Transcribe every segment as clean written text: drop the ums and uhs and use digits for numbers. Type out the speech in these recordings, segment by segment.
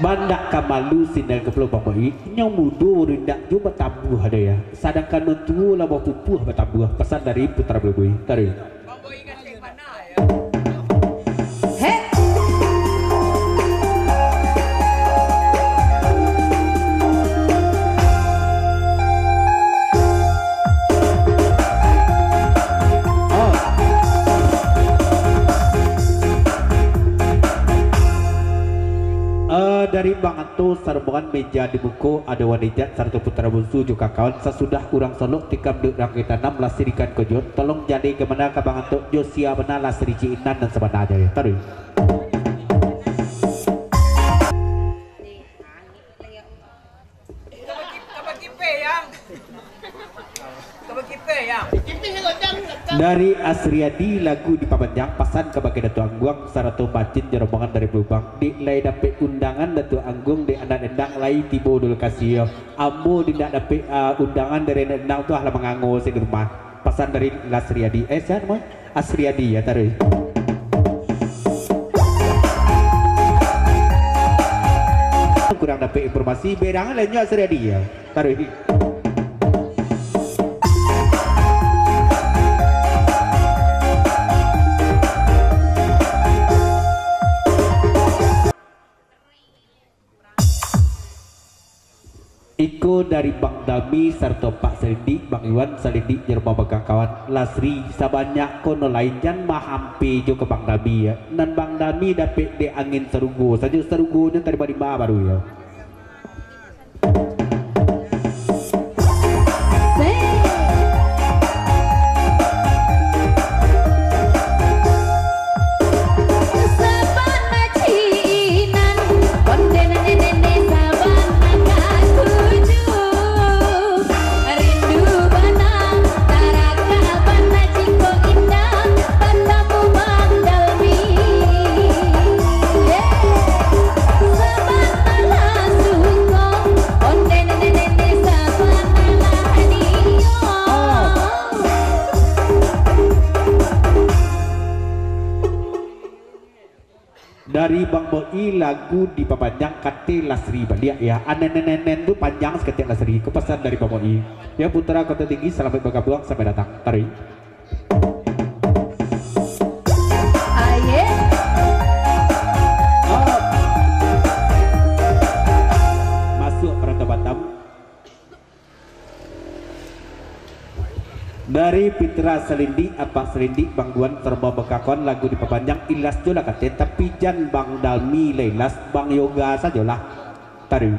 mandak kamalu sinar ke pulau Bambai nyong mudo rendak juga tabuh ada ya sedangkan mentua lah bawa pupuh bertabuh pesan dari putra Bambai tadi dari Bang Anto sarbangan meja di buku ada wanita sarto putra bungsu juga kawan sesudah kurang solok tikam dek rangkaian 6 lasirikan kejut tolong jadi kemana ke Bang Anto Josia benar lasiri ciinan dan sebenarnya tadi dari Asriadi lagu di Papanjang pasan ke bagai Datu Anggung sarato bacin jerombongan dari Lubang di lay dapet undangan Datu Anggung di anak endang lay tibo dul kasio ambo tidak dapet undangan dari anak endang tuh lah mengango di rumah pasan dari Asriadi siapa namanya Asriadi ya taruh kurang dapet informasi berangan lainnya Asriadi ya taruh Iko dari Bang Dami serta Pak Selindi, Bang Iwan Selindi jerma bagang kawan Lasri sabanyak kono lain jan mahampi jo ke Bang Dami ya. Dan Bang Dami dapet di angin serugo saja serugonya tadi bari baru ya. Dari Bang Boi lagu di Papanjang kate Lasri balik ya anen-nenen tuh panjang seketik Lasri kepesan dari Bang Boi ya putra kota tinggi selamat bergabung sampai datang tarik masuk Perantau Batam dari Pitra Selindi apa Selindi Bang Duan serba bekakon lagu di Papanjang ilas jola kate tapi jan Bang Dalmi leilas Bang Yoga sajalah tarik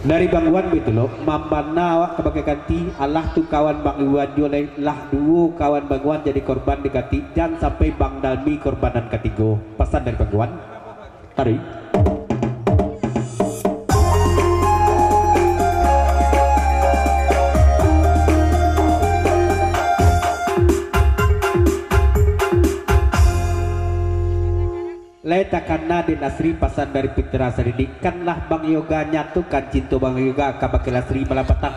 dari Bang Wan gitu loh mambana awak kebagai ganti Allah tuh kawan Bang Iwan joleh lah dua kawan Bang Wan jadi korban diganti jangan sampai Bang Dalmi korbanan ketiga pesan dari Bang Wan tarik Letakkanlah di Nasri pasan dari Pitra Selindi kanlah Bang Yoga nyatukan cinta Bang Yoga kabake Lasri malapatang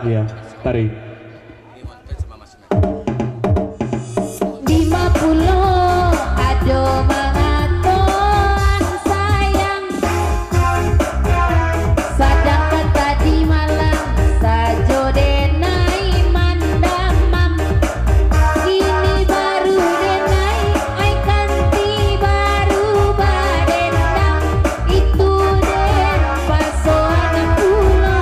ya tarik 50 ado mangaton sayang sadangkan tadi malam sajo denai mandamam ini baru denai ai kanti baru badendang itu den pasoan pulo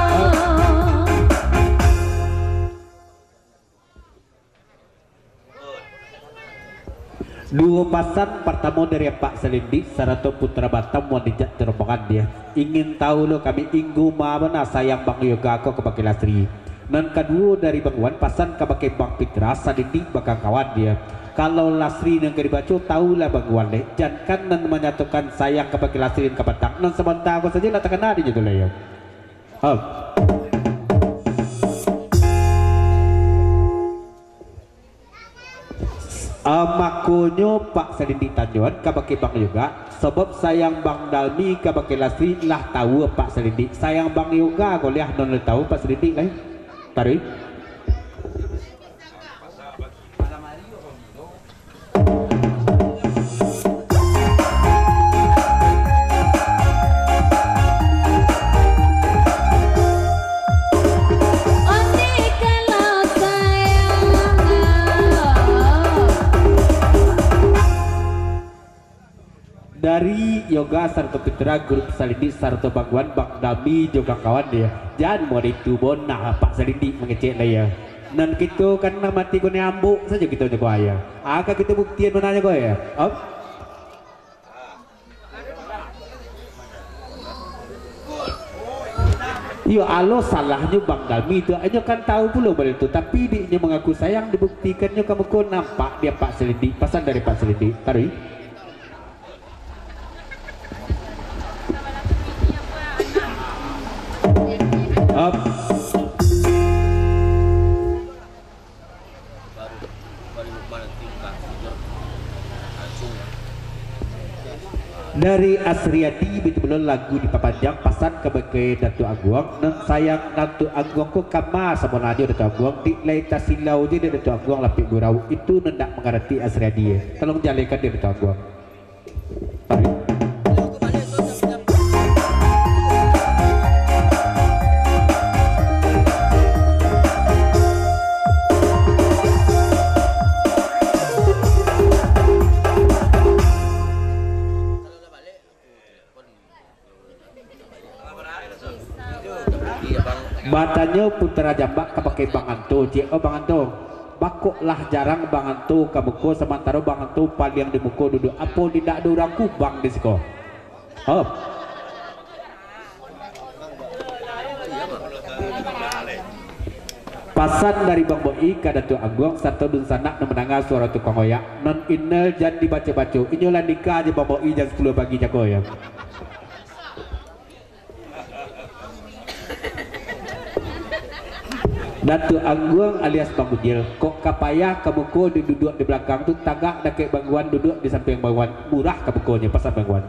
dua pasan pertama dari Pak Selindi sarato putra Batam wanita terombongan dia ingin tahu lo kami inggu mana sayang Bang Yoga aku kebaki Lasri dan kedua dari Bang Wan pasan kebaki Bang Pitra Selindi bakal kawan dia kalau Lasri yang dibaca tahulah Bang Wan le jangan dan menyatukan sayang kebaki Lasri dan kebatang dan sebentar aku saja tak kenal dia dulu ya Makonyo Pak Selindi Tanjuan kabake Bang Yoga sebab sayang Bang Dalmi kabake Lasri lah tahu Pak Selindi sayang Bang Yoga kau lihat non tahu Pak Selindi lah tarik dari Yoga Sarto Putra grup Salindi Sarto Bangwan Bang Dami juga kawan dia jangan mau ditubon nah Pak Salindi mengecek lah ya nan kita kan mati kau nyambuk saja kita jago ayah aka kita buktian mana kau ya Yo alo salahnya Bang Dami itu aja kan tahu pula balik itu tapi dia mengaku sayang dibuktikannya kamu kau nampak dia Pak Salindi pesan dari Pak Salindi tarik dari Asriadi betul-betul lagu di papanjang pasan kebagai Datu Aguang dan sayang Datu Aguang ko kama sama najo Datu Aguang di laita silau je Datu Aguang lapik gurau itu nendak mengerti Asriadi tolong jalekan dia Datu Aguang batanya Putra Jambak kapake Bang Anto Bang Anto bakoklah jarang Bang Anto kamuko sementara Bang Anto paling di muko duduk apa tidak ada orang kubang di siko pasan dari Bang Boi ke Datu Aguang satu dun sanak mendengar suara tukang oyak non inel jangan dibaca-baca inyolah nikah aja Bang Boi jam 10 pagi jago ya Datu Aguang alias Bang Ujil kok kapayah kamu ko duduk di belakang tuh tagak dak kayak Bangguan duduk di samping Bangguan murah kamu konya pasar Bangguan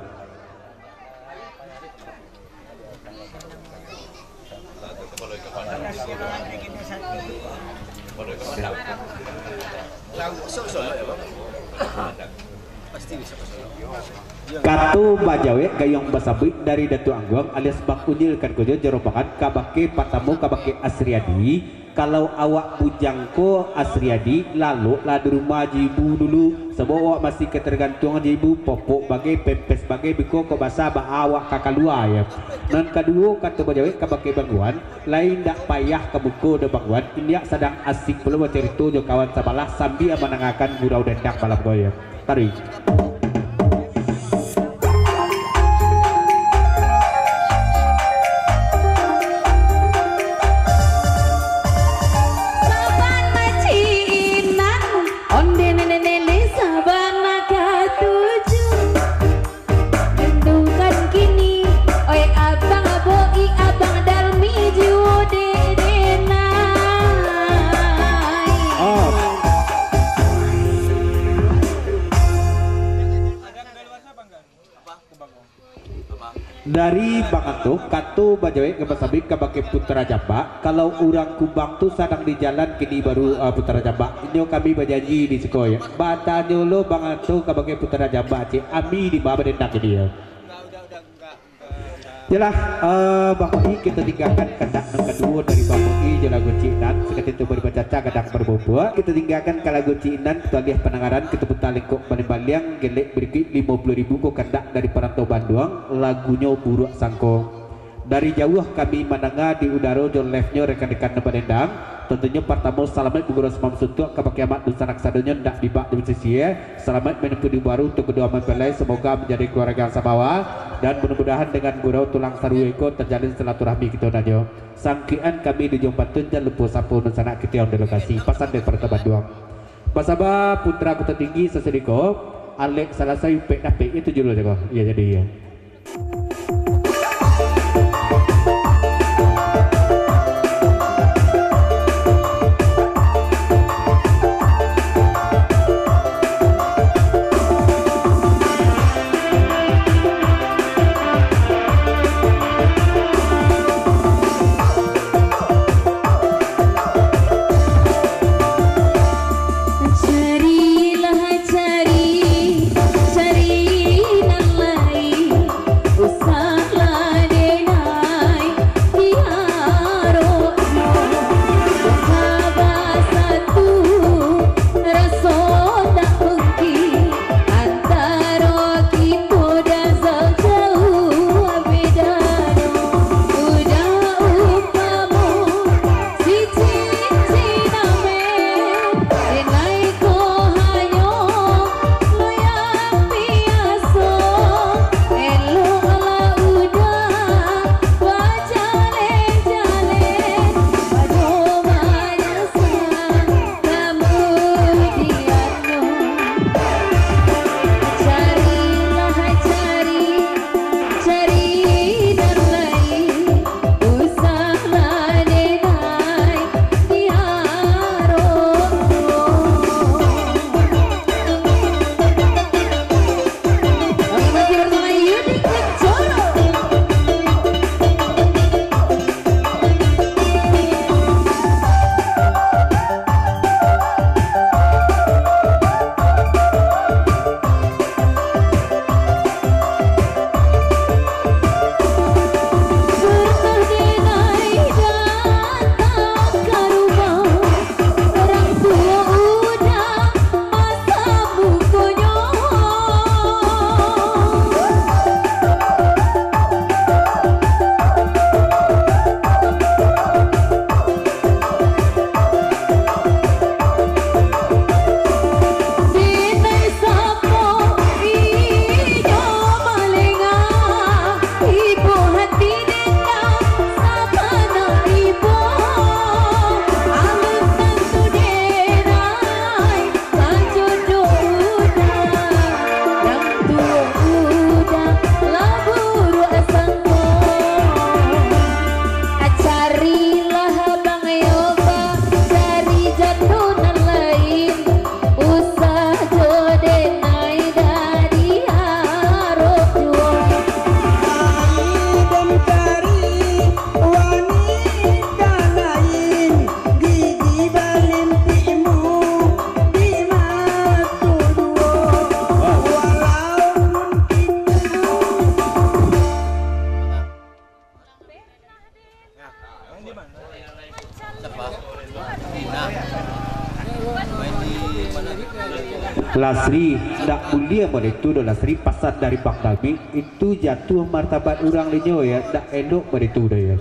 Katu Bajawe gayong basabit dari Datu Aguang alias Bang Ujil kan kojo jerobakan kabake patamu kabake Asriadi kalau awak bujangko Asriadi lalu lah di rumah jibu dulu sebab awak masih ketergantungan jibu popok bagai pempes bagai biko kok basah bah awak kakalua ya dan kedua kata Bajawe kabake Bangguan lain dak payah kebuko de Bangguan ini sedang asik belum cerita jo kawan sabalah sambil menangakan gurau dendang malam goyang tarik dari Bang Anto Katu Bajawe Gebasabik kabake Putra Jambak kalau orang Kubang tuh sedang di jalan kini baru Putra Jambak ini kami berjanji di sekolah batanya lo Bang Anto kabake Putra Jambak cik ami di bawah dendang ini ya jelah Bang Boi kita tinggalkan kandak yang kedua dari Bang Boi lagu Cinan seketika itu berbaca kadang berbobot kita tinggalkan ke lagu Cinan kita lihat pendengaran kita putar lingkup Baliang gelek berikut 50.000 kok kandak dari Perantau Bandung lagunya Buruk Sangko dari jauh kami mendengar di udara John live-nya rekan-rekan Nebadendang tentunya pertama selamat Bugura Semam Suntuk kabake amat dosa naksadanya ndak dibak di sisi selamat menempuh di baru untuk kedua mempelai semoga menjadi keluarga yang samawa dan mudah-mudahan dengan gurau tulang sarueko terjalin silaturahmi kita nanyo sangkian kami di Jompatun jangan lupa sapu dan sanak kita yang di lokasi pasan dari Perantau Bandung Pasaba Putra Kota Tinggi Sesediko Alex Salasa Upek Napek itu judulnya kok iya jadi ya Lasri tak mulia pada itu do Lasri pasar dari Bang Dami itu jatuh martabat orang linyo ya tak elok pada itu dah ya.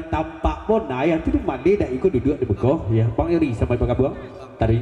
Tampak pun nah yang tu mandi dah ikut duduk di begoh ya Bang Eri sampai bergabung tadi.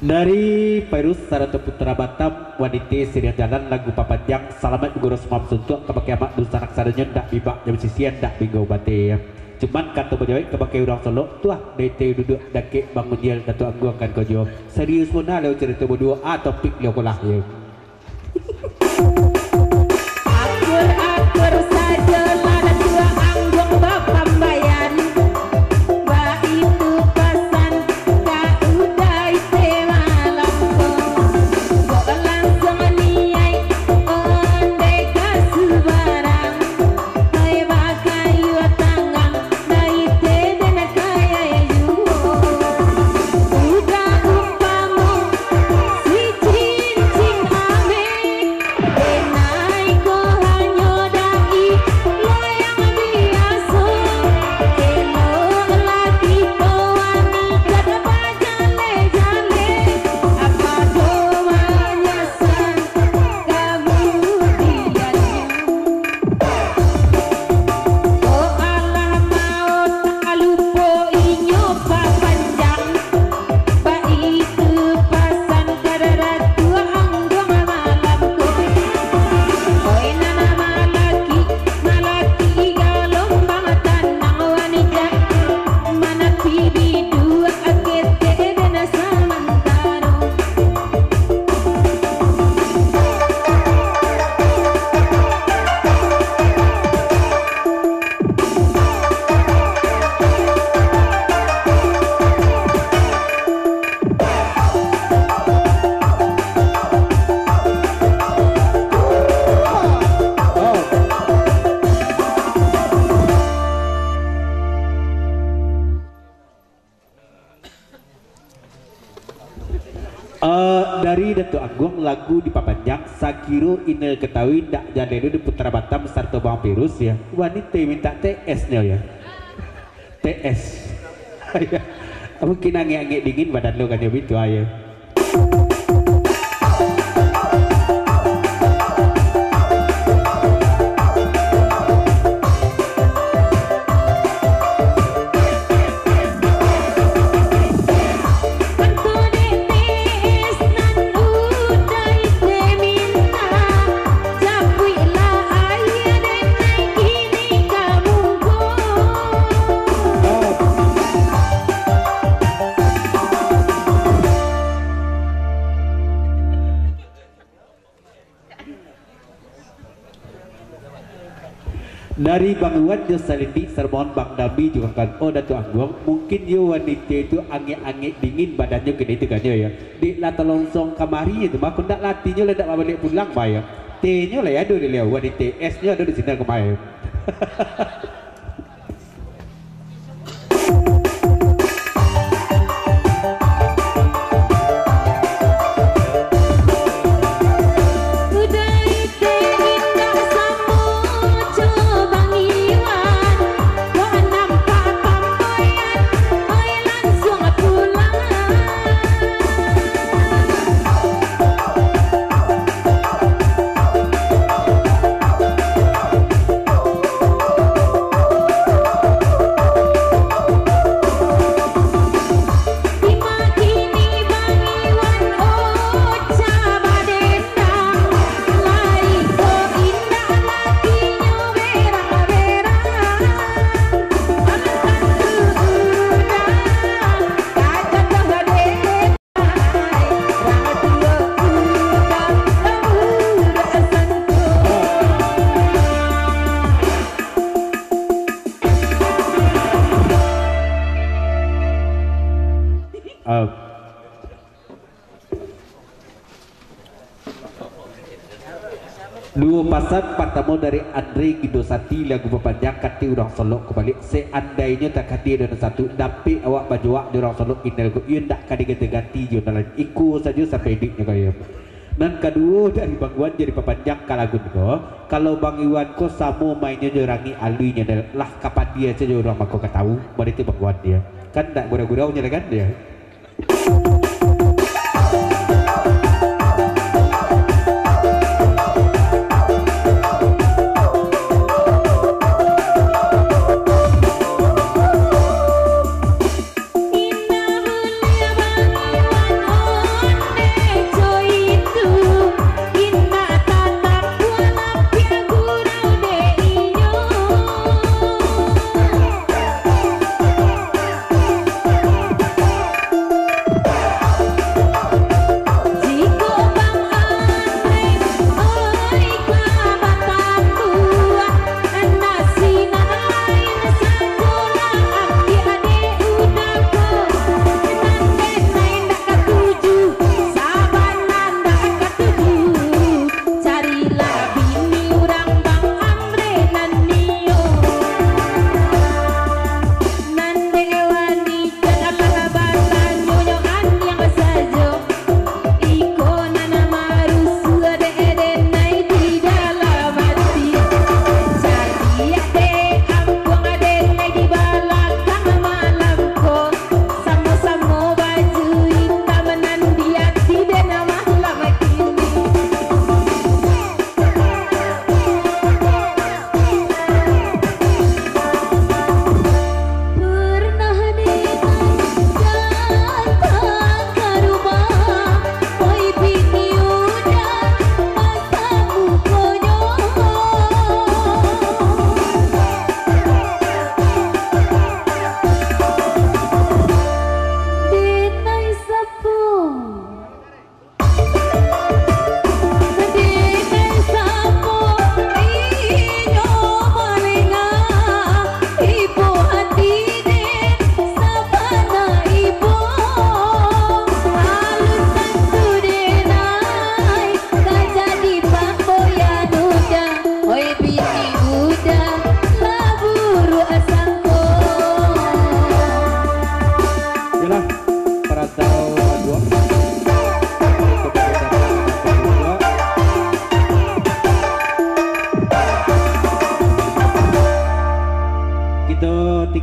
Dari Perus Sarata Putra Batam wanita Sirian Jalan lagu papanjang Salamat Guru Semam Suntuk kepakai amat dusa naksadanya ndak bibak jam sisian ndak bingau bate. Cuman kata bajawai kepakai orang Solo tuah dete duduk dakik bangun jel datu anggu akan kojo. Serius pun ada cerita berdua atau topik leo kolah ya. dari Datuk Agung lagu di Papanjang Sakiro Inel ketahui dak jalenu di Putra Batam sarta Bang Virus ya wanita minta TS nya ya TS mungkin angin dingin badan lo kan ya itu aja. Dari Bang Iwan Jo Salindi sermon Bang Dabi juga kan oh Datuk Agung mungkin yo wanita itu angin dingin badannya gede itu kan ya di lata longsong kamari itu mah kundak latinya ledak balik pulang bayar T-nya lah ya ada di lewat wanita S-nya ada di sini kemarin. Dua pasal pertama dari Andre Gidosati lagu Papanjang kati orang Solok kembali seandainya tak kati ada satu tapi awak bajuak di orang Solok inel ko yun tak kadi ganti jurnalan iku saja sampai diknya kaya. Dan kedua dari Bang Iwan jadi Papanjang kalagun ko kalau Bang Iwan ko samo mainnya jorangi aluinya lah kapan dia saja orang mako ketahu berarti Bang Iwan dia kan tak gurau-guraunya kan dia.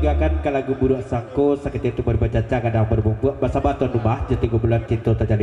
tinggalkan ke lagu buruk sangko sakit itu berbaca kadang berbumbu bahasa batu rumah jati bulan cinta terjadi